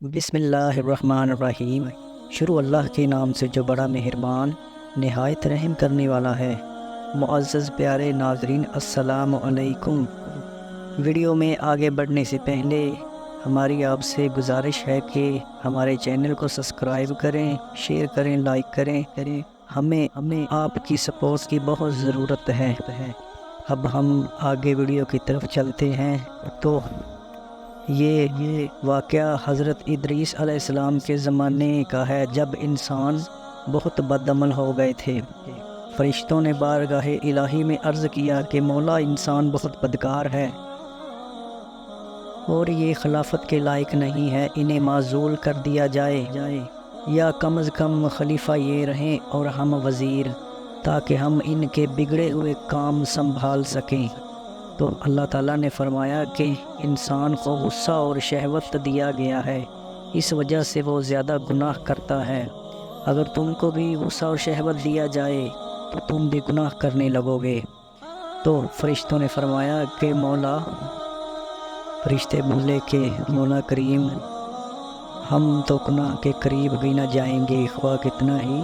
بسم اللہ الرحمن الرحیم۔ شروع اللہ کے نام سے جو بڑا مہربان نہایت رحم کرنے والا ہے۔ معزز پیارے ناظرین، السلام علیکم۔ ویڈیو میں آگے بڑھنے سے پہلے ہماری آپ سے گزارش ہے کہ ہمارے چینل کو سبسکرائب کریں، شیئر کریں، لائک کریں۔ ہمیں آپ کی سپورٹ کی بہت ضرورت ہے۔ اب ہم آگے ویڈیو کی طرف چلتے ہیں۔ تو یہ واقعہ حضرت ادریس علیہ السلام کے زمانے کا ہے، جب انسان بہت بدعمل ہو گئے تھے۔ فرشتوں نے بارگاہ الہی میں عرض کیا کہ مولا، انسان بہت بدکار ہے اور یہ خلافت کے لائق نہیں ہے، انہیں معزول کر دیا جائے یا کم از کم خلیفہ یہ رہیں اور ہم وزیر، تاکہ ہم ان کے بگڑے ہوئے کام سنبھال سکیں۔ تو اللہ تعالیٰ نے فرمایا کہ انسان کو غصہ اور شہوت دیا گیا ہے، اس وجہ سے وہ زیادہ گناہ کرتا ہے۔ اگر تم کو بھی غصہ اور شہوت دیا جائے تو تم بھی گناہ کرنے لگو گے۔ تو فرشتوں نے فرمایا کہ مولا، فرشتے بولے کہ مولا کریم، ہم تو گناہ کے قریب بھی نہ جائیں گے، خواہ کتنا ہی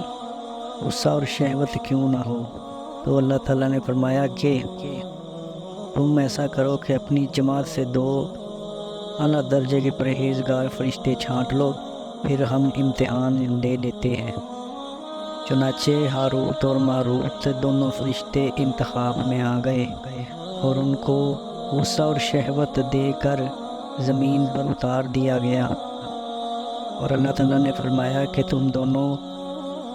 غصہ اور شہوت کیوں نہ ہو۔ تو اللہ تعالیٰ نے فرمایا کہ تم ایسا کرو کہ اپنی جماعت سے 2 اعلیٰ درجے کے پرہیزگار فرشتے چھانٹ لو، پھر ہم امتحان لے لیتے ہیں۔ چنانچہ ہاروت اور ماروت دونوں فرشتے انتخاب میں آ گئے اور ان کو غصہ اور شہوت دے کر زمین پر اتار دیا گیا، اور اللہ تعالیٰ نے فرمایا کہ تم دونوں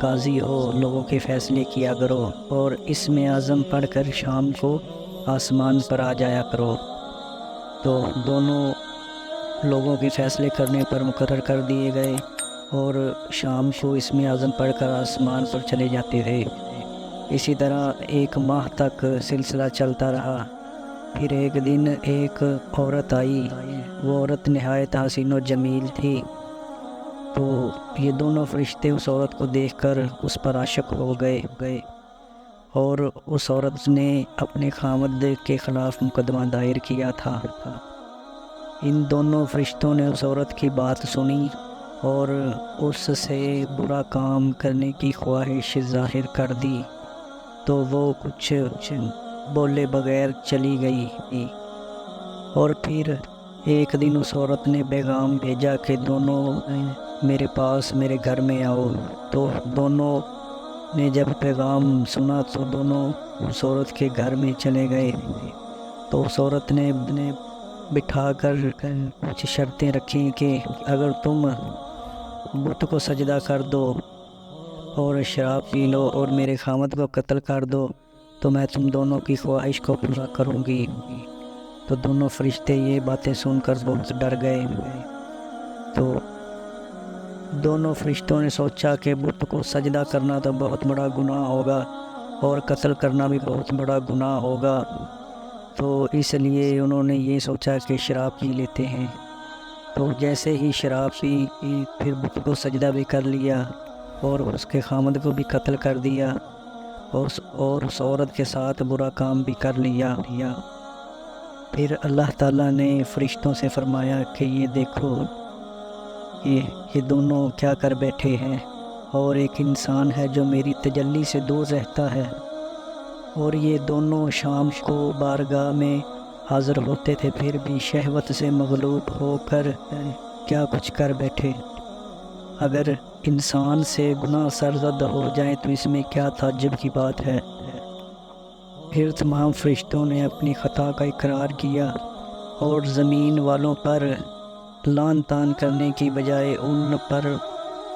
قاضی ہو، لوگوں کے فیصلے کیا کرو، اور اسم اعظم پڑھ کر شام کو آسمان پر آ جایا کرو۔ تو دونوں لوگوں کے فیصلے کرنے پر مقرر کر دیے گئے اور شام کو اسم اعظم پڑھ کر آسمان پر چلے جاتے تھے۔ اسی طرح 1 ماہ تک سلسلہ چلتا رہا۔ پھر ایک دن ایک عورت آئی، وہ عورت نہایت حسین و جمیل تھی۔ تو یہ دونوں فرشتے اس عورت کو دیکھ کر اس پر عاشق ہو گئے اور اس عورت نے اپنے خاوند کے خلاف مقدمہ دائر کیا تھا۔ ان دونوں فرشتوں نے اس عورت کی بات سنی اور اس سے برا کام کرنے کی خواہش ظاہر کر دی، تو وہ کچھ بولے بغیر چلی گئی۔ اور پھر ایک دن اس عورت نے پیغام بھیجا کہ دونوں میرے پاس، میرے گھر میں آؤ۔ تو دونوں نے جب پیغام سنا تو دونوں اس عورت کے گھر میں چلے گئے۔ تو اس عورت نے بٹھا کر کچھ شرطیں رکھیں کہ اگر تم بت کو سجدہ کر دو اور شراب پی لو اور میرے خاوند کو قتل کر دو تو میں تم دونوں کی خواہش کو پورا کروں گی۔ تو دونوں فرشتے یہ باتیں سن کر بہت ڈر گئے۔ تو دونوں فرشتوں نے سوچا کہ بت کو سجدہ کرنا تو بہت بڑا گناہ ہوگا اور قتل کرنا بھی بہت بڑا گناہ ہوگا، تو اس لیے انہوں نے یہ سوچا کہ شراب پی لیتے ہیں۔ تو جیسے ہی شراب پی، پھر بت کو سجدہ بھی کر لیا اور اس کے خاوند کو بھی قتل کر دیا اور اس عورت کے ساتھ برا کام بھی کر لیا۔ پھر اللہ تعالیٰ نے فرشتوں سے فرمایا کہ یہ دیکھو، یہ دونوں کیا کر بیٹھے ہیں، اور ایک انسان ہے جو میری تجلی سے دور رہتا ہے، اور یہ دونوں شام کو بارگاہ میں حاضر ہوتے تھے، پھر بھی شہوت سے مغلوب ہو کر کیا کچھ کر بیٹھے۔ اگر انسان سے گناہ سرزد ہو جائے تو اس میں کیا تعجب کی بات ہے۔ پھر تمام فرشتوں نے اپنی خطا کا اقرار کیا اور زمین والوں پر لعن طعن کرنے کی بجائے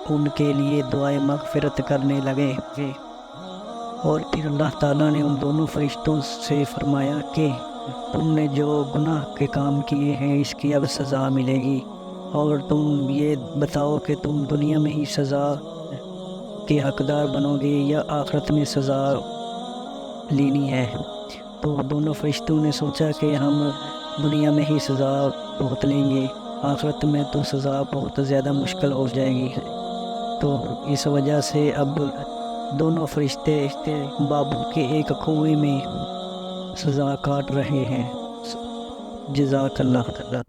ان کے لیے دعائے مغفرت کرنے لگے۔ اور پھر اللہ تعالیٰ نے ان دونوں فرشتوں سے فرمایا کہ تم نے جو گناہ کے کام کیے ہیں اس کی اب سزا ملے گی، اور تم یہ بتاؤ کہ تم دنیا میں ہی سزا کے حقدار بنو گے یا آخرت میں سزا لینی ہے۔ تو دونوں فرشتوں نے سوچا کہ ہم دنیا میں ہی سزا بھگت لیں گے، آخرت میں تو سزا بہت زیادہ مشکل ہو جائے گی۔ تو اس وجہ سے اب دونوں فرشتے بابل کے ایک کنویں میں سزا کاٹ رہے ہیں۔ جزاک اللہ۔